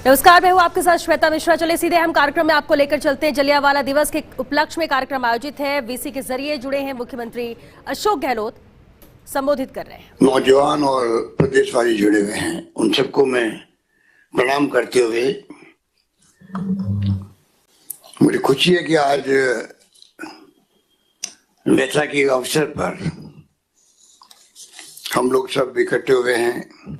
नमस्कार, मैं हूं आपके साथ श्वेता मिश्रा। चले सीधे हम कार्यक्रम में आपको लेकर चलते हैं। जलियांवाला दिवस के उपलक्ष्य में कार्यक्रम आयोजित है। वीसी के जरिए जुड़े हैं मुख्यमंत्री अशोक गहलोत, संबोधित कर रहे हैं। नौजवान और प्रदेशवासी जुड़े हुए हैं, उन सबको मैं प्रणाम करते हुए मुझे खुशी है कि आज वैशाखी के अवसर पर हम लोग सब इकट्ठे हुए हैं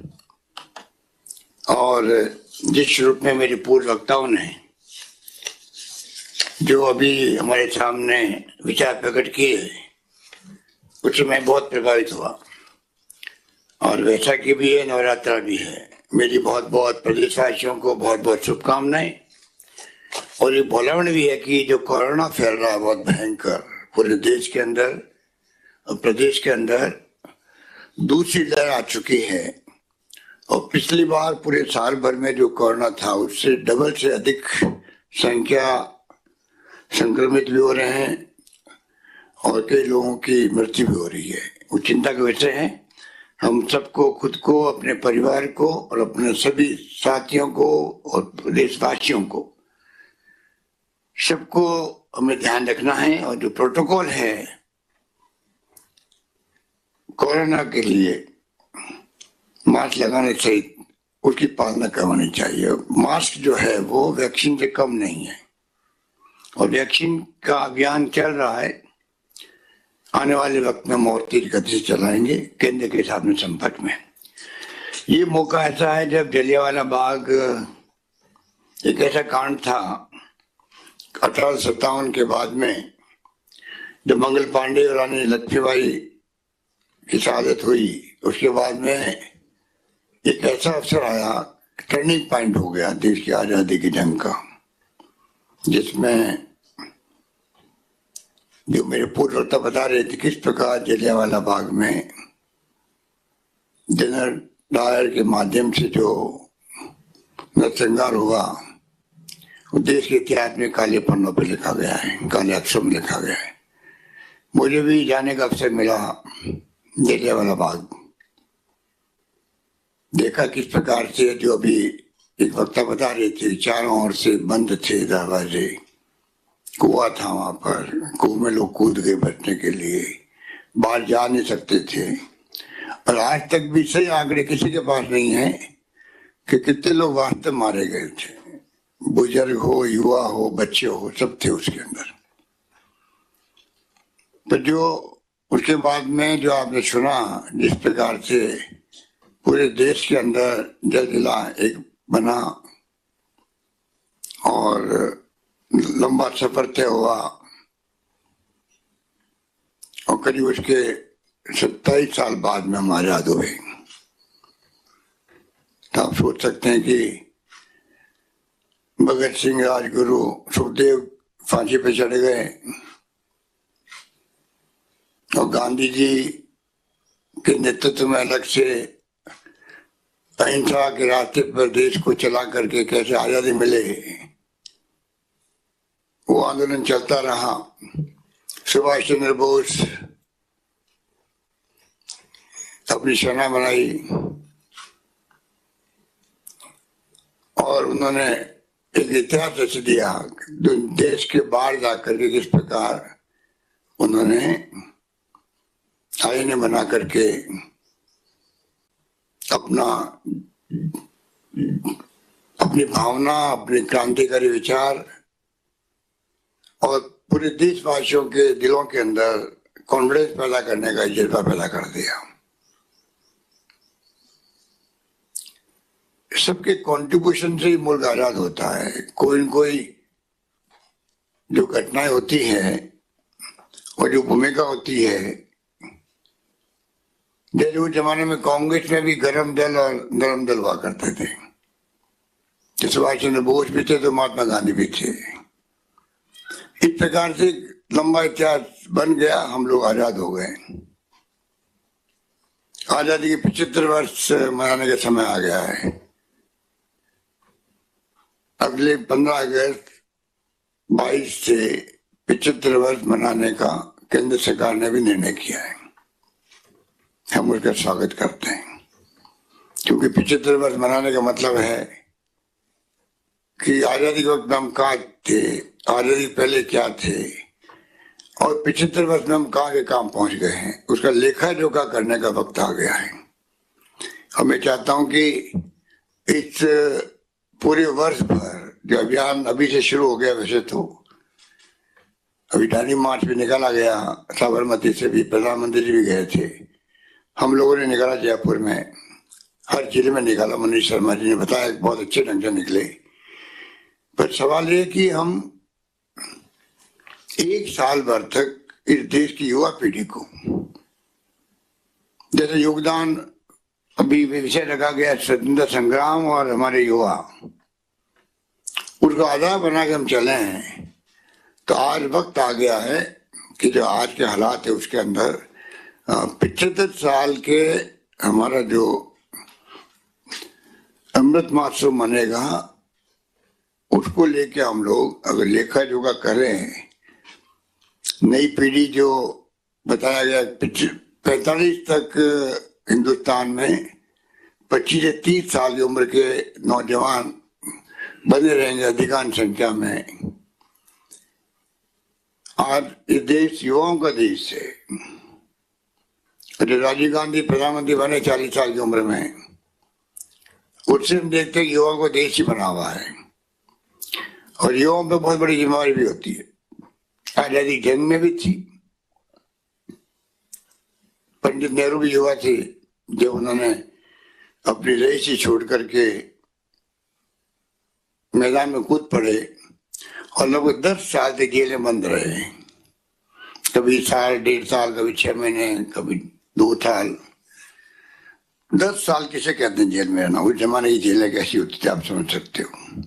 और जिस रूप में मेरे पूर्व वक्ताओं ने जो अभी हमारे सामने विचार प्रकट किए उससे मैं बहुत प्रभावित हुआ। और वैशाखी भी है, नवरात्रा भी है। मेरी बहुत बहुत प्रदेशवासियों को बहुत बहुत शुभकामनाएं। और ये भोलावण भी है कि जो कोरोना फैल रहा है बहुत भयंकर पूरे देश के अंदर और प्रदेश के अंदर दूसरी लहर आ चुकी है। और पिछली बार पूरे साल भर में जो कोरोना था उससे डबल से अधिक संख्या संक्रमित भी हो रहे हैं और कई लोगों की मृत्यु भी हो रही है। वो चिंता का विषय है। हम सबको, खुद को, अपने परिवार को और अपने सभी साथियों को और देशवासियों को, सबको हमें ध्यान रखना है। और जो प्रोटोकॉल है कोरोना के लिए, मास्क लगाने सहित उसकी पालना करवानी चाहिए। मास्क जो है वो वैक्सीन से कम नहीं है और वैक्सीन का अभियान चल रहा है। आने वाले वक्त में हम और तेज गति से चलाएंगे केंद्र के साथ में संपर्क में। ये मौका ऐसा है जब जलियांवाला बाग एक ऐसा कांड था 1857 के बाद में, जब मंगल पांडे और रानी लक्ष्मीबाई की शहादत हुई। उसके बाद में एक ऐसा अवसर आया, टर्निंग पॉइंट हो गया देश की आजादी की जंग का, जिसमें जो मेरे पूर्ववक्ता बता रहे थे किस प्रकार जलियांवाला बाग में जनरल डायर के माध्यम से जो नरसंहार हुआ वो देश के इतिहास में काले पन्नों पर लिखा गया है, काले अक्षरों में लिखा गया है। मुझे भी जाने का अवसर मिला जलियांवाला बाग। देखा किस प्रकार से, जो अभी एक वक्ता बता रहे थे, चारों ओर से बंद थे दरवाजे, कुआं था वहां पर, कुएं में लोग कूद गए बचने के लिए, बाहर जा नहीं सकते थे। और आज तक भी सही आंकड़े किसी के पास नहीं है कि कितने लोग वास्तव मारे गए थे। बुजुर्ग हो, युवा हो, बच्चे हो, सब थे उसके अंदर। तो जो उसके बाद में जो आपने सुना जिस प्रकार से पूरे देश के अंदर जलजिला एक बना और लंबा सफर तय हुआ और करीब उसके 27 साल बाद में हम आजाद हुए। तो आप सोच सकते हैं कि भगत सिंह, राजगुरु, सुखदेव फांसी पे चढ़े गए और गांधी जी के नेतृत्व में अलग से अहिंसा के रास्ते पर देश को चला करके कैसे आजादी मिले, वो आंदोलन चलता रहा। सुभाष चंद्र बोस अपनी सेना बनाई और उन्होंने एक इतिहास रच दिया देश के बाहर जाकर के किस प्रकार उन्होंने आईने बना करके अपनी भावना, अपने क्रांतिकारी विचार और पूरे देशवासियों के दिलों के अंदर कॉन्फिडेंस पैदा करने का जज्बा पैदा कर दिया। सबके कंट्रीब्यूशन से ही मुल्क आजाद होता है। कोई न कोई जो घटनाएं होती है और जो भूमिका होती है, जैसे उस जमाने में कांग्रेस में भी गरम दल और नरम दल हुआ करते थे। सुभाष चंद्र बोस भी थे तो महात्मा गांधी भी थे। इस प्रकार से लंबा इतिहास बन गया, हम लोग आजाद हो गए। आजादी के 75 वर्ष मनाने का समय आ गया है। अगले 15 अगस्त 22 से 75 वर्ष मनाने का केंद्र सरकार ने भी निर्णय किया है। हम उसका स्वागत करते हैं, क्योंकि 75 वर्ष मनाने का मतलब है कि आजादी के वक्त हम कहाँ थे, आजादी पहले क्या थे और 75 वर्ष में हम कहाँ के काम पहुंच गए हैं, उसका लेखा जोखा करने का वक्त आ गया है। और मैं चाहता हूं कि इस पूरे वर्ष भर जो अभियान अभी से शुरू हो गया, वैसे तो अभी दांडी मार्च भी निकाला गया, साबरमती से भी प्रधानमंत्री जी भी गए थे, हम लोगों ने निकाला जयपुर में, हर जिले में निकाला, मनीष शर्मा जी ने बताया, बहुत अच्छे ढंग से निकले। पर सवाल ये कि हम एक साल भर तक इस देश की युवा पीढ़ी को, जैसे योगदान अभी विषय रखा गया स्वतंत्रता संग्राम और हमारे युवा, उसको आधार बना के हम चले हैं, तो आज वक्त आ गया है कि जो आज के हालात है उसके अंदर 75 साल के हमारा जो अमृत महोत्सव मनेगा, उसको लेके हम लोग अगर लेखा जोखा करें, नई पीढ़ी जो बताया गया 45 तक हिंदुस्तान में 25 से 30 साल की उम्र के नौजवान बने रहेंगे अधिकांश संख्या में। आज ये देश युवाओं का देश है। राजीव गांधी प्रधानमंत्री बने 40 साल की उम्र में, उससे हम देखते हैं कि युवाओं को देश ही बना हुआ है और युवाओं पे बहुत बड़ी जिम्मेवारी भी होती है। आजादी जंग में भी थी, पंडित नेहरू भी युवा थे जब उन्होंने अपनी रईसी छोड़ करके मैदान में कूद पड़े और लगभग 10 साल से जेल में बंद रहे, कभी साल, 1.5 साल, कभी 6 महीने, कभी 2 साल। 10 साल किसे कहते हैं जेल में रहना, उस जमाने की जेलें कैसी होती थी आप समझ सकते हो।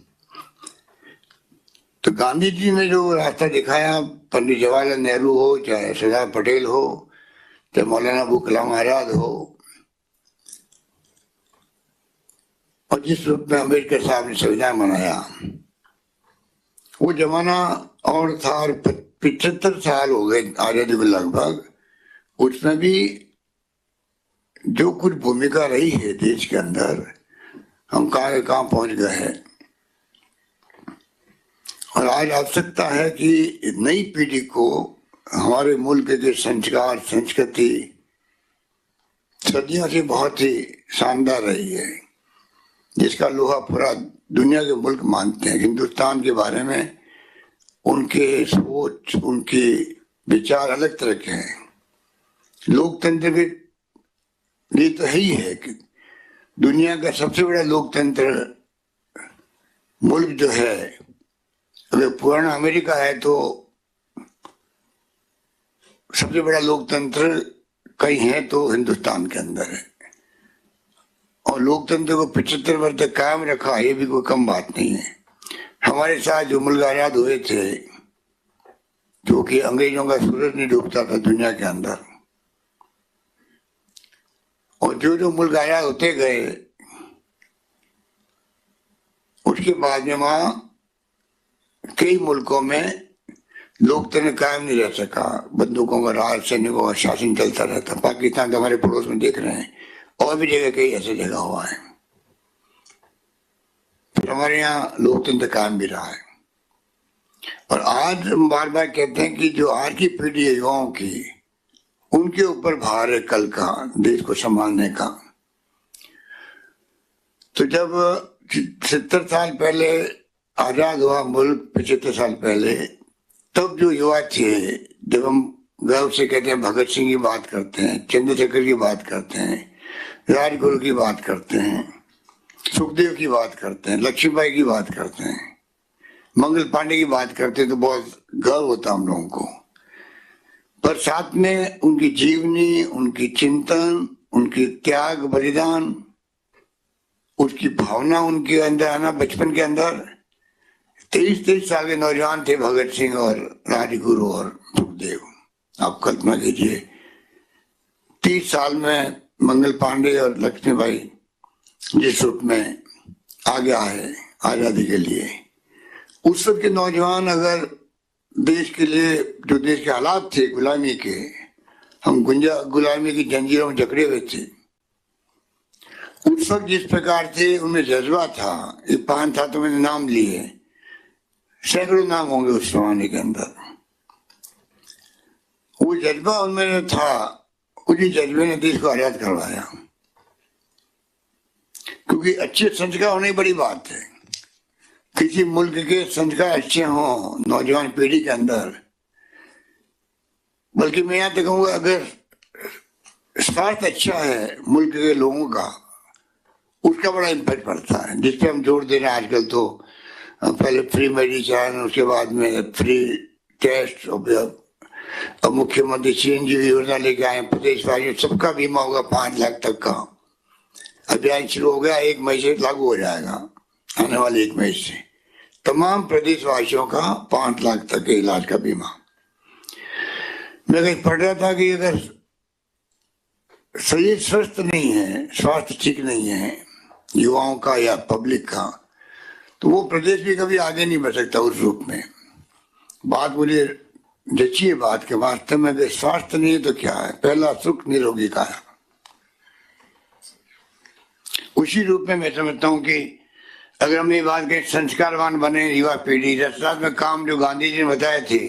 तो गांधी जी ने जो रास्ता दिखाया, पंडित जवाहरलाल नेहरू हो, चाहे सरदार पटेल हो, चाहे मौलाना अबुल कलाम आजाद हो, और जिस रूप में अम्बेडकर साहब ने संविधान बनाया, वो जमाना और था। और 75 साल हो गए आजादी को लगभग, उसमें भी जो कुछ भूमिका रही है देश के अंदर, हम कहाँ पहुंच गए हैं। और आज आवश्यकता है कि नई पीढ़ी को हमारे मुल्क के संस्कार, संस्कृति सदियों से बहुत ही शानदार रही है, जिसका लोहा पूरा दुनिया के मुल्क मानते हैं। हिंदुस्तान के बारे में उनके सोच, उनके विचार अलग तरह के हैं। लोकतंत्र के लिए तो है ही है कि दुनिया का सबसे बड़ा लोकतंत्र मुल्क जो है, अगर पुराना अमेरिका है तो सबसे बड़ा लोकतंत्र कहीं है तो हिंदुस्तान के अंदर है। और लोकतंत्र को 75 वर्ष तक कायम रखा, ये भी कोई कम बात नहीं है। हमारे साथ जो मुल्क आजाद हुए थे, जो कि अंग्रेजों का सूरज नहीं डूबता था दुनिया के अंदर, और जो जो मुल्क आजाद होते गए, उसके बाद में वहां कई मुल्कों में लोकतंत्र कायम नहीं रह सका, बंदूकों का राज, सैनिकों का शासन चलता रहता। पाकिस्तान तो हमारे पड़ोस में देख रहे हैं, और भी जगह कई ऐसे जगह हुआ है। फिर हमारे यहाँ लोकतंत्र कायम भी रहा है। और आज हम बार बार कहते हैं कि जो आज की पीढ़ी है युवाओं की, उनके ऊपर भार है कल का देश को संभालने का। तो जब 70 साल पहले आजाद हुआ मुल्क, 75 साल पहले, तब जो युवा थे, जब हम गर्व से कहते हैं, भगत सिंह की बात करते हैं, चंद्रशेखर की बात करते हैं, राजगुरु की बात करते हैं, सुखदेव की बात करते हैं, लक्ष्मीबाई की बात करते हैं, मंगल पांडे की बात करते हैं, तो बहुत गर्व होता हम लोगों को। पर साथ में उनकी जीवनी, उनकी चिंतन, उनकी त्याग बलिदान, उसकी भावना उनके अंदर आना बचपन के अंदर। 23 साल के नौजवान थे भगत सिंह और राजगुरु और सुखदेव। आप कल्पना कीजिए, 30 साल में मंगल पांडे और लक्ष्मीबाई जिस रूप में आगे आए आजादी के लिए, उस वक्त के नौजवान अगर देश के लिए, जो देश के हालात थे गुलामी के, हम गुलामी की जंजीरों में जकड़े हुए थे, उस वक्त जिस प्रकार से उनमें जज्बा था, ये 5 था तो मैंने नाम लिए, सैकड़ों नाम होंगे उस जमाने के अंदर, वो जज्बा उनमें था, उसी जज्बे ने देश को आजाद करवाया। क्योंकि अच्छे संस्कार होने की बड़ी बात है, किसी मुल्क के संस्कार अच्छे हों नौजवान पीढ़ी के अंदर, बल्कि मैं यहाँ तक कहूँगा अगर स्वास्थ्य अच्छा है मुल्क के लोगों का, उसका बड़ा इम्पैक्ट पड़ता है, जिसपे हम जोर दे रहे हैं आजकल। तो पहले फ्री मेडिसिन, उसके बाद में फ्री टेस्ट, अब मुख्यमंत्री चिरंजीवी योजना लेके आए, प्रदेशवासियों सबका बीमा होगा 5 लाख तक का। अभियान शुरू हो गया, 1 मई से लागू हो जाएगा, आने वाले 1 मई से तमाम प्रदेशवासियों का 5 लाख तक के इलाज का बीमा। मैं कहीं पढ़ रहा था कि अगर शरीर स्वस्थ नहीं है, स्वास्थ्य ठीक नहीं है युवाओं का या पब्लिक का, तो वो प्रदेश भी कभी आगे नहीं बढ़ सकता उस रूप में। बात मुझे जची है बात के वास्तव में, अगर स्वास्थ्य नहीं है तो क्या है, पहला सुख निरोगी का है। उसी रूप में मैं समझता हूँ कि अगर हम ये बात करें संस्कारवान बने युवा पीढ़ी, रचनात्मक काम जो गांधी जी ने बताए थे,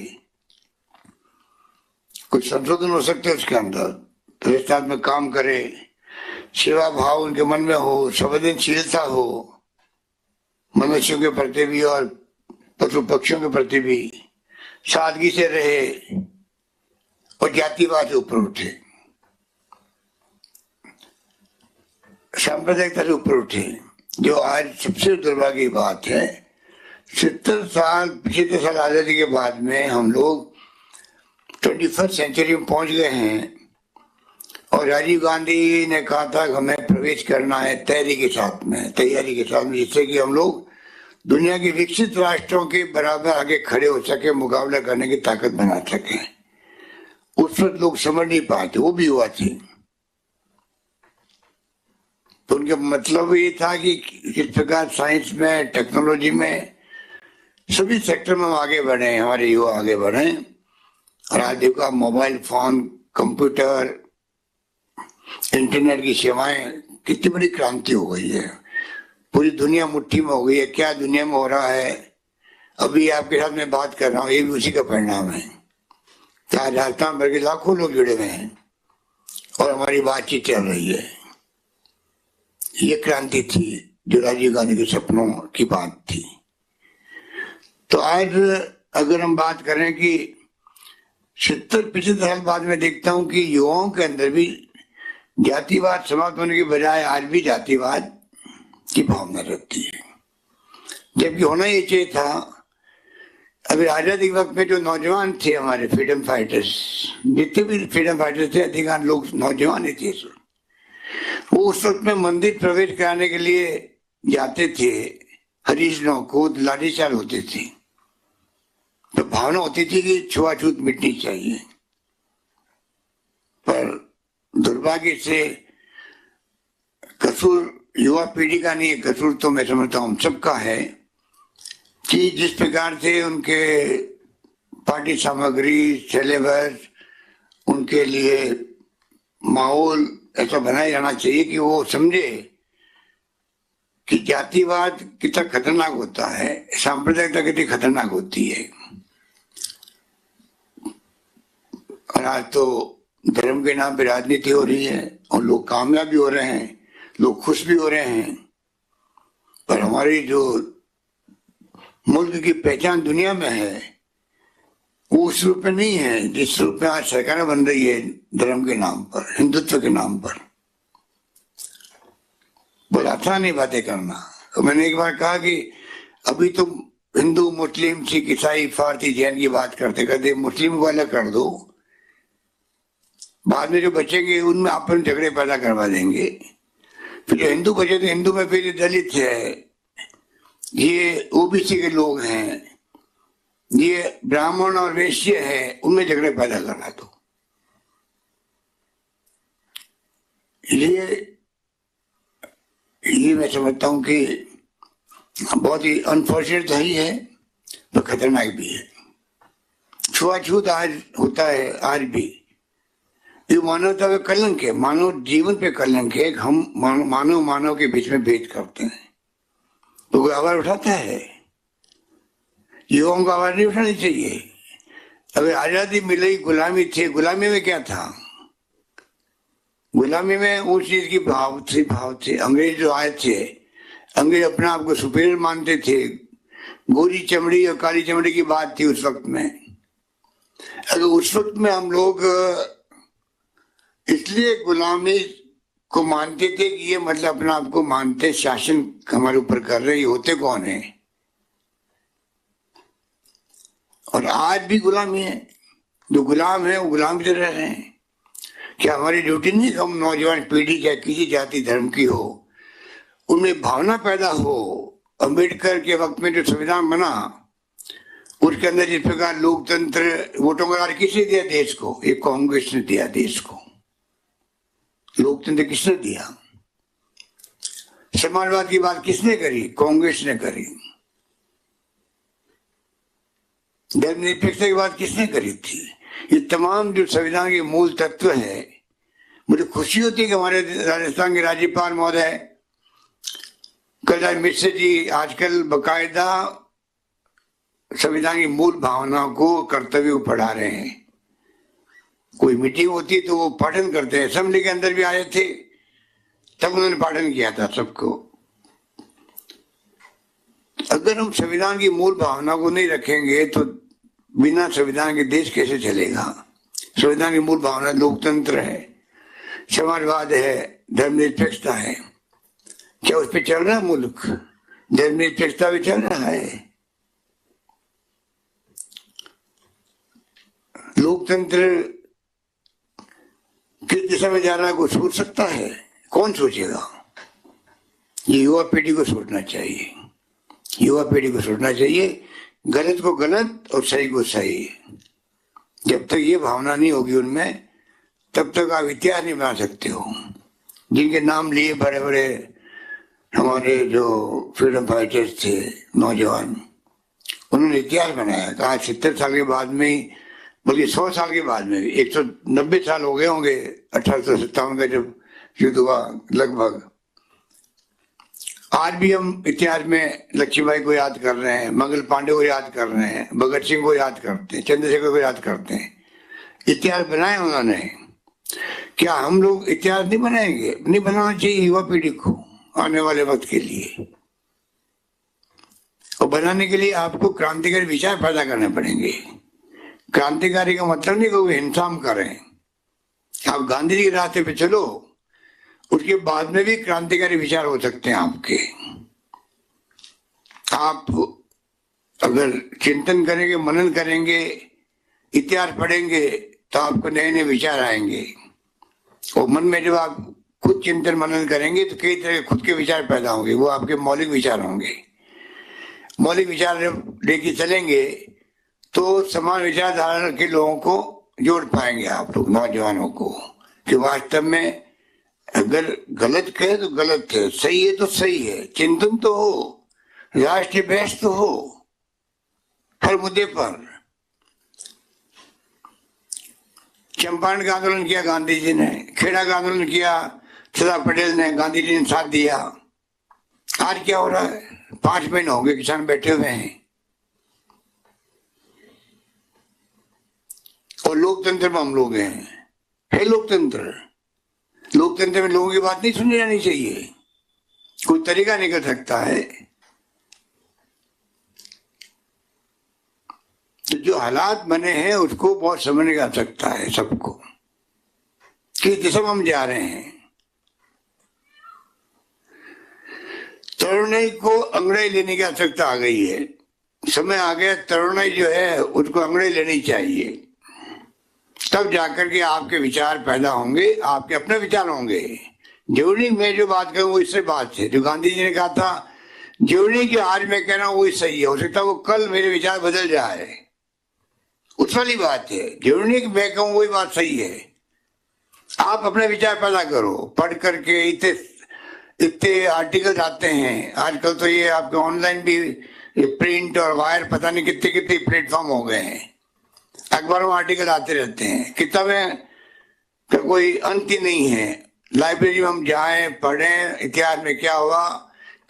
कुछ संशोधन हो सकते हैं उसके अंदर, रचनात्मक काम करे, सेवा भाव उनके मन में हो, संवेदनशीलता हो मनुष्यों के प्रति भी और पशु पक्षियों के प्रति भी, सादगी से रहे और जातिवाद से ऊपर उठे, सांप्रदायिकता से ऊपर उठे। जो आज सबसे दुर्भाग्य की बात है, 70 साल 75 साल आजादी के बाद में हम लोग 21वीं सेंचुरी में पहुंच गए हैं और राजीव गांधी ने कहा था कि हमें प्रवेश करना है तैयारी के साथ में, जिससे कि हम लोग दुनिया के विकसित राष्ट्रों के बराबर आगे खड़े हो सके, मुकाबला करने की ताकत बना सके। उस वक्त लोग समझ नहीं पाते, वो भी हुआ थी। तो उनका मतलब ये था कि किस प्रकार साइंस में, टेक्नोलॉजी में, सभी सेक्टर में हम आगे बढ़े, हमारे युवा आगे बढ़े। और आज देखो मोबाइल फोन, कंप्यूटर, इंटरनेट की सेवाएं, कितनी बड़ी क्रांति हो गई है, पूरी दुनिया मुट्ठी में हो गई है। क्या दुनिया में हो रहा है, अभी आपके साथ मैं बात कर रहा हूँ, ये भी उसी का परिणाम है। चाहे राजस्थान भर के लाखों लोग जुड़े हुए हैं और हमारी बातचीत चल रही है। ये क्रांति थी जो राजीव गांधी के सपनों की बात थी। तो आज अगर हम बात करें कि 70-75 साल बाद में देखता हूं कि युवाओं के अंदर भी जातिवाद समाप्त होने के बजाय आज भी जातिवाद की भावना रहती है, जबकि होना ये चाहिए था। अभी आजादी के वक्त में जो नौजवान थे हमारे फ्रीडम फाइटर्स, जितने भी फ्रीडम फाइटर्स थे, अधिकांश लोग नौजवान ही थे, वो उस वक्त में मंदिर प्रवेश कराने के लिए जाते थे, हरिजनों को लाठीचार्ज होते थे। तो भावना होती थी कि छुआछूत मिटनी चाहिए, पर दुर्भाग्य से कसूर युवा पीढ़ी का नहीं है, कसूर तो मैं समझता हूँ सबका है कि जिस प्रकार से उनके पाठ्य सामग्री, सिलेबस, उनके लिए माहौल ऐसा बनाया जाना चाहिए कि वो समझे कि जातिवाद कितना खतरनाक होता है, सांप्रदायिकता कितनी खतरनाक होती है। और आज तो धर्म के नाम पे राजनीति हो रही है और लोग कामयाब भी हो रहे हैं, लोग खुश भी हो रहे हैं, पर हमारी जो मुल्क की पहचान दुनिया में है वो उस रूप में नहीं है जिस रूप में आज सरकारें बन रही है धर्म के नाम पर, हिंदुत्व के नाम पर। बहुत आसान है बातें करना। तो मैंने एक बार कहा कि अभी तो हिंदू, मुस्लिम, सिख, ईसाई, फारसी, जैन की बात करते करते मुस्लिम को अलग कर दो, बाद में जो बचेंगे उनमें आपन झगड़े पैदा करवा देंगे। फिर जो हिंदू बचे तो हिंदू में फिर दलित है, ये ओबीसी के लोग हैं, ये ब्राह्मण और वैश्य है, उनमें झगड़े पैदा करना। तो ये मैं समझता हूं कि बहुत ही अनफॉर्चुनेट ही है, तो खतरनाक भी है। छुआछूत आज होता है, आज भी ये मानवता पे कलंक है, मानव जीवन पे कलंक है। हम मानव के बीच में भेद करते हैं। तो कोई आवाज उठाता है? युवाओं को आवाज नहीं उठानी चाहिए। अगर आजादी मिली, गुलामी थी, गुलामी में क्या था? गुलामी में उस चीज की भाव थे। अंग्रेज जो आए थे, अंग्रेज अपने आप को सुपीरियर मानते थे। गोरी चमड़ी और काली चमड़ी की बात थी उस वक्त में। अगर उस वक्त में हम लोग इसलिए गुलामी को मानते थे कि ये मतलब अपना आप को मानते शासन हमारे ऊपर कर रहे, ये होते कौन है? और आज भी गुलामी है। जो गुलाम है वो गुलाम से रह रहे हैं। क्या हमारी ड्यूटी नहीं कि हम नौजवान पीढ़ी चाहे किसी जाति धर्म की हो, उनमें भावना पैदा हो। अम्बेडकर के वक्त में जो संविधान बना, उसके अंदर जिस प्रकार लोकतंत्र, वोटों का अधिकार किसने दिया देश को? एक कांग्रेस ने दिया देश को। लोकतंत्र किसने दिया? समाजवाद की बात किसने करी? कांग्रेस ने करी। धर्मनिरपेक्षता की बात किसने करी थी? ये तमाम जो संविधान के मूल तत्व है। मुझे खुशी होती है कि हमारे राजस्थान के राज्यपाल महोदय कलराज मिश्र जी आजकल बकायदा संविधान की मूल भावना को, कर्तव्य को पढ़ा रहे हैं। कोई मीटिंग होती है तो वो पाठन करते हैं। असेंबली के अंदर भी आए थे, तब उन्होंने पाठन किया था सबको। अगर हम संविधान की मूल भावना को नहीं रखेंगे तो बिना संविधान के देश कैसे चलेगा? संविधान की मूल भावना लोकतंत्र है, समाजवाद है, धर्मनिरपेक्षता है। क्या उस पर चल रहा है मुल्क? धर्मनिरपेक्षता भी चल रहा है। लोकतंत्र किस दिशा में जा रहा है कोई सोच सकता है? कौन सोचेगा? ये युवा पीढ़ी को सोचना चाहिए। युवा पीढ़ी को सोचना चाहिए, गलत को गलत और सही को सही। जब तक ये भावना नहीं होगी उनमें, तब तक आप इतिहास नहीं बना सकते हो। जिनके नाम लिए बड़े बड़े हमारे जो फ्रीडम फाइटर्स थे, नौजवान, उन्होंने इतिहास बनाया। कहा 70 साल के बाद में ही, बल्कि 100 साल के बाद में भी, 190 साल हो गए होंगे 1857 का जब युद्ध हुआ लगभग। आज भी हम इतिहास में लक्ष्मीबाई को याद कर रहे हैं, मंगल पांडे को याद कर रहे हैं, भगत सिंह को याद करते हैं, चंद्रशेखर को याद करते हैं। इतिहास बनाए उन्होंने। क्या हम लोग इतिहास नहीं बनाएंगे? नहीं बनाना चाहिए युवा पीढ़ी को आने वाले वक्त के लिए। और बनाने के लिए आपको क्रांतिकारी विचार पैदा करने पड़ेंगे। क्रांतिकारी का मतलब नहीं कि वो हिंसा करें। आप गांधी जी के रास्ते पे चलो, उसके बाद में भी क्रांतिकारी विचार हो सकते हैं आपके। आप अगर चिंतन करेंगे, मनन करेंगे, इतिहास पढ़ेंगे, तो आपको नए नए विचार आएंगे। और मन में जब आप खुद चिंतन मनन करेंगे तो कई तरह के खुद के विचार पैदा होंगे। वो आपके मौलिक विचार होंगे। मौलिक विचार जब लेके चलेंगे तो समान विचारधारा के लोगों को जोड़ पाएंगे आप लोग, नौजवानों को, कि वास्तव में अगर गलत कहे तो गलत है, सही है तो सही है। चिंतन तो हो, राष्ट्रीय बहस तो हो हर मुद्दे पर। चंपारण का आंदोलन किया गांधी जी ने, खेड़ा का आंदोलन किया सरदार पटेल ने, गांधी जी ने साथ दिया। आज क्या हो रहा है? 5 महीने हो गए किसान बैठे हुए हैं। और लोकतंत्र में हम लोग हैं। है लोकतंत्र। लोकतंत्र में लोगों की बात नहीं सुनी जानी चाहिए। कोई तरीका निकल सकता है। तो जो हालात बने हैं उसको बहुत समझ में आ सकता है सबको, किस दिशा में हम जा रहे हैं। तरुणाई को अंग्रेजी लेने की आवश्यकता आ गई है। समय आ गया, तरुणाई जो है उसको अंग्रेजी लेनी चाहिए। तब जाकर के आपके विचार पैदा होंगे, आपके अपने विचार होंगे। जरूरी मैं जो बात कहूँ वो इससे बात है। जो गांधी जी ने कहा था, जरूरी कि आज मैं कह रहा हूँ वही सही है, हो सकता है वो कल मेरे विचार बदल जाए, उस वाली बात है। जरूरी कि मैं कहूँ वही बात सही है। आप अपने विचार पैदा करो। पढ़ करके इतने आर्टिकल आते हैं आजकल। तो ये आपके ऑनलाइन भी प्रिंट और वायर, पता नहीं कितने कितने प्लेटफॉर्म हो गए हैं। अखबारों में आर्टिकल आते रहते हैं, किताबें का कोई अंत ही नहीं है। लाइब्रेरी में हम जाएं, पढ़ें, इतिहास में क्या हुआ,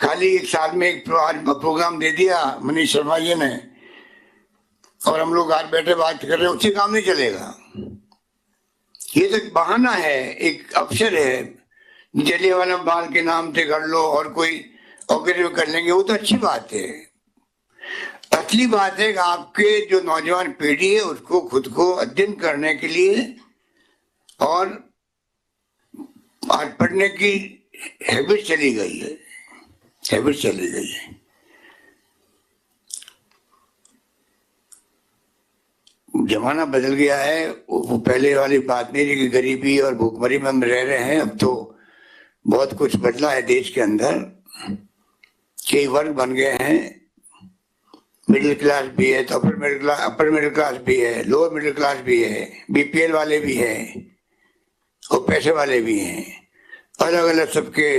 खाली एक साल में एक प्रोग्राम दे दिया मनीष शर्मा जी ने और हम लोग आज बैठे बात कर रहे हैं, उससे काम नहीं चलेगा। ये तो एक बहाना है, एक अवसर है। जलियांवाला बाग के नाम से कर लो और कोई ऑकेजन कर लेंगे, वो तो अच्छी बात है। असली बात है कि आपके जो नौजवान पीढ़ी है उसको खुद को अध्ययन करने के लिए और आज पढ़ने की हैबिट चली गई है, हैबिट चली गई है। जमाना बदल गया है, वो पहले वाली बात नहीं रही कि गरीबी और भूखमरी में हम रह रहे हैं। अब तो बहुत कुछ बदला है देश के अंदर, कई वर्ग बन गए हैं। मिडिल क्लास भी है तो अपर मिडिल क्लास भी है, लोअर मिडिल क्लास भी है, बीपीएल वाले भी हैं और पैसे वाले भी हैं। अलग अलग सबके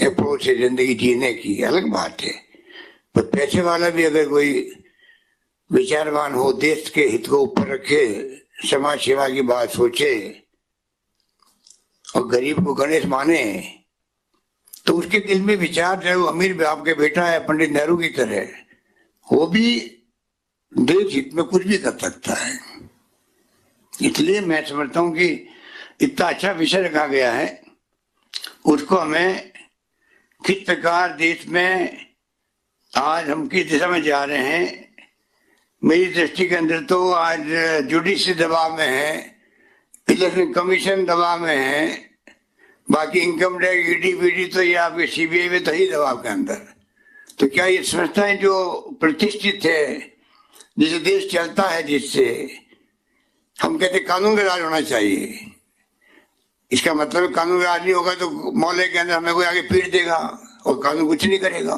अप्रोच है जिंदगी जीने की, अलग बात है। पर पैसे वाला भी अगर कोई विचारवान हो, देश के हित को ऊपर रखे, समाज सेवा की बात सोचे और गरीब को गणेश माने, तो उसके दिल में विचार जो है वो अमीर बाप के बेटा है, पंडित नेहरू की तरह, वो भी देश हित में कुछ भी कर सकता है। इसलिए मैं समझता हूँ कि इतना अच्छा विषय रखा गया है, उसको हमें किस प्रकार देश में आज हम किस दिशा में जा रहे हैं। मेरी दृष्टि के अंदर तो आज जुडिशरी दबाव में है, इलेक्शन कमीशन दबाव में है, बाकी इनकम टैक्स ईडी वीडी तो ये आपके सीबीआई में तो ही दबाव के अंदर। तो क्या ये संस्थाएं जो प्रतिष्ठित है, जिसे देश चलता है, जिससे हम कहते कानून का राज होना चाहिए, इसका मतलब कानून का राज नहीं होगा तो मोहल्ले के अंदर हमें कोई आगे पीट देगा और कानून कुछ नहीं करेगा।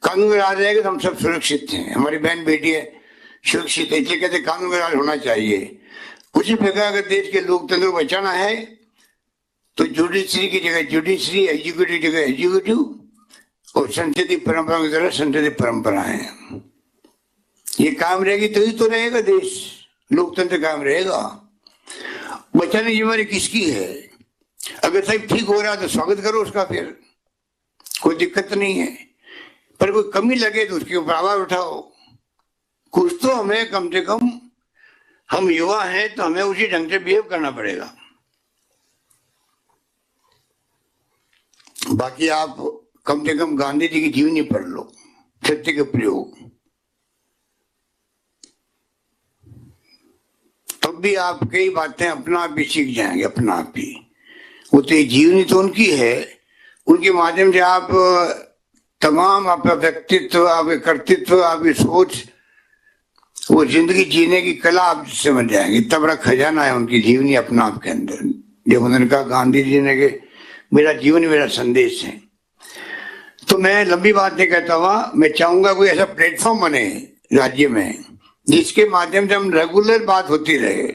कानून का राज रहेगा तो हम सब सुरक्षित हैं, हमारी बहन बेटी है सुरक्षित है, इसलिए कहते कानून का राज होना चाहिए। उसी प्रकार अगर देश के लोकतंत्र को बचाना है तो जुडिशरी की जगह जुडिशरी, एग्जीक्यूटिव की जगह एग्जीक्यूटिव और संसदीय परंपरा की तरह संसदीय परंपराएं, ये काम रहेगी तो ही तो रहेगा देश, लोकतंत्र काम रहेगा। बचाने की जिम्मेदारी किसकी है? अगर सब ठीक हो रहा है तो स्वागत करो उसका, फिर कोई दिक्कत नहीं है। पर कोई कमी लगे तो उसके ऊपर आवाज उठाओ। कुछ तो हमें कम से कम, हम युवा हैं तो हमें उसी ढंग से बिहेव करना पड़ेगा। बाकी आप कम से कम गांधी जी की जीवनी पढ़ लो, सत्य के प्रयोग, तब भी आप कई बातें अपना आप ही सीख जाएंगे, अपना आप ही। वो तो जीवनी तो उनकी है, उनके माध्यम से आप तमाम आपका व्यक्तित्व, आपके कर्तृत्व, आपकी सोच, वो जिंदगी जीने की कला आप समझ जाएंगे। इतना बड़ा खजाना है उनकी जीवनी अपना आप के अंदर। जब उन्होंने कहा गांधी जी ने कि मेरा जीवन मेरा संदेश है, तो मैं लंबी बात नहीं कहता हुआ, मैं चाहूंगा कोई ऐसा प्लेटफॉर्म बने राज्य में जिसके माध्यम से हम रेगुलर बात होती रहे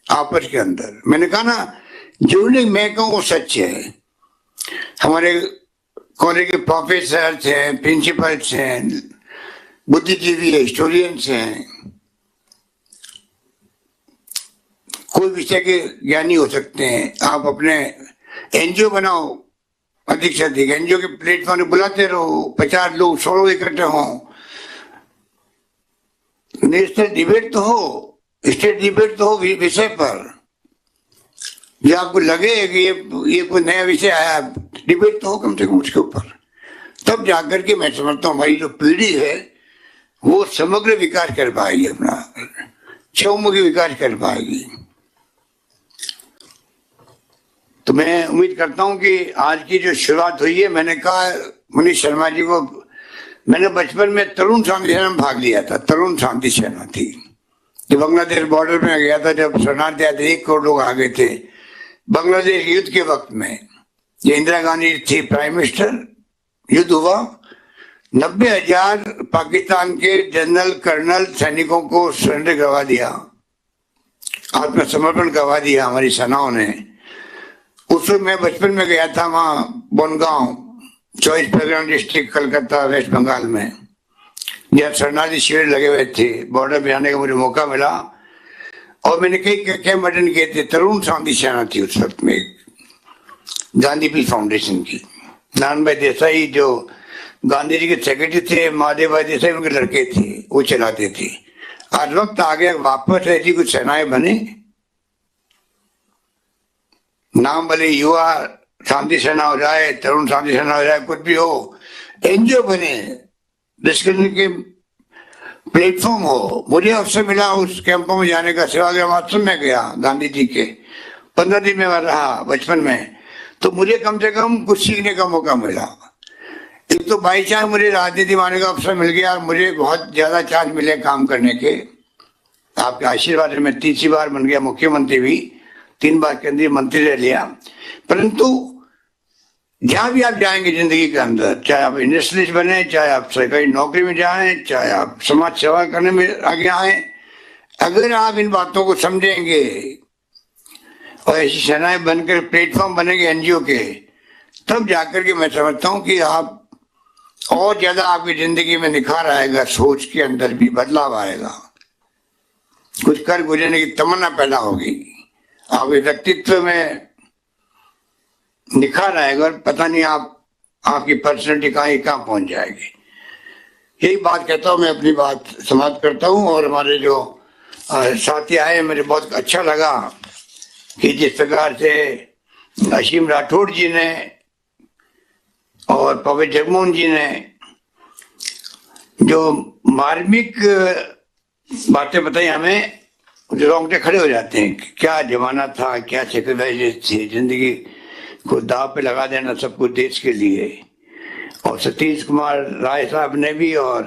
आपस के अंदर। मैंने कहा ना, जो मैं कहूँ वो सच है। हमारे कॉलेज के प्रोफेसर हैं, प्रिंसिपल्स हैं, बुद्धिजीवी है, हिस्टोरियंस हैं, कोई विषय के ज्ञानी हो सकते हैं। आप अपने एनजीओ बनाओ, अधिक से अधिक एनजीओ के प्लेटफॉर्म बुलाते रहो, 50 लोग 100 लोग इकट्ठे हों, नेशनल डिबेट तो हो, स्टेट डिबेट तो हो विषय पर। जो आपको लगे कि ये कोई नया विषय आया, डिबेट तो हो कम से कम उसके ऊपर। तब जाकर के मैं समझता हूँ हमारी जो पीढ़ी है वो समग्र विकास कर पाएगी, अपना चौमुखी विकास कर पाएगी। तो मैं उम्मीद करता हूं कि आज की जो शुरुआत हुई है, मैंने कहा मनीष शर्मा जी को, मैंने बचपन में तरुण शांति सेना में भाग लिया था। तरुण शांति सेना थी जो बांग्लादेश बॉर्डर में गया था, जब शरणार्थी आए थे, 1 करोड़ लोग आ गए थे बांग्लादेश युद्ध के वक्त में। ये इंदिरा गांधी थी प्राइम मिनिस्टर, युद्ध हुआ, 90,000 पाकिस्तान के जनरल कर्नल सैनिकों को सरेंडर करवा दिया, आत्मसमर्पण करवा दिया हमारी सेनाओं ने। उस वक्त मैं बचपन में गया था वहां बनगांव, 24 परगना डिस्ट्रिक्ट, कलकत्ता, वेस्ट बंगाल में, जहाँ शरणार्थी शिविर लगे हुए थे। बॉर्डर पे जाने का मुझे मौका मिला और मैंने कई कैंप अटेंड किए थे। तरुण शांति सेना थी उस वक्त में, गांधी पीस फाउंडेशन की। नारायण भाई देसाई जो गांधी जी के सेक्रेटरी थे, महादेव भाई देसाई उनके लड़के थे, वो चलाते थे। आज वक्त आ गया वापस ऐसी कुछ सेनाएं बने, नाम भले युवा शांति सेना हो जाए, तरुण शांति सेना हो जाए, कुछ भी हो, एनजीओ बने, डिस्कशन के प्लेटफॉर्म हो। मुझे अवसर मिला उस कैंपों में जाने का, सेवाग्राम आश्रम में गया गांधी जी के, 15 दिन में रहा बचपन में, तो मुझे कम से कम कुछ सीखने का मौका मिला। एक तो बाई चांस मुझे राजनीति में आने का अवसर मिल गया और मुझे बहुत ज्यादा चांस मिले काम करने के। आपके आशीर्वाद से मैं तीसरी बार बन गया मुख्यमंत्री भी, 3 बार केंद्रीय मंत्री रह लिया। परंतु जहां भी आप जाएंगे जिंदगी के अंदर, चाहे आप इंडस्ट्रियलिस्ट बने, चाहे आप सरकारी नौकरी में जाएं, चाहे आप समाज सेवा करने में आगे आए, अगर आप इन बातों को समझेंगे और ऐसी सेनाएं बनकर प्लेटफॉर्म बनेंगे एनजीओ के, तब जाकर के मैं समझता हूं कि आप और ज्यादा आपकी जिंदगी में निखार आएगा, सोच के अंदर भी बदलाव आएगा, कुछ कर गुजरने की तमन्ना पैदा होगी, आपके व्यक्तित्व में निखार आएगा और पता नहीं आपकी पर्सनैलिटी कहाँ पहुंच जाएगी। यही बात कहता हूँ, मैं अपनी बात समाप्त करता हूँ। और हमारे जो साथी आए, मुझे बहुत अच्छा लगा कि जिस प्रकार से असीम राठौड़ जी ने और पवन जगमोहन जी ने जो मार्मिक बातें बताई हमें, जो रोंगटे खड़े हो जाते हैं। क्या जमाना था, क्या सेक्रेटरी थी, जिंदगी को दाव पे लगा देना सब कुछ देश के लिए। और सतीश कुमार राय साहब ने भी और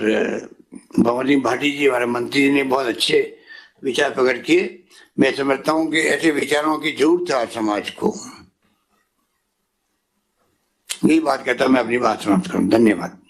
भंवर सिंह भाटी जी हमारे मंत्री जी ने बहुत अच्छे विचार प्रकट किए। मैं समझता हूँ कि ऐसे विचारों की जरूरत है समाज को। यही बात कहता हूँ, मैं अपनी बात समाप्त करूँ। धन्यवाद।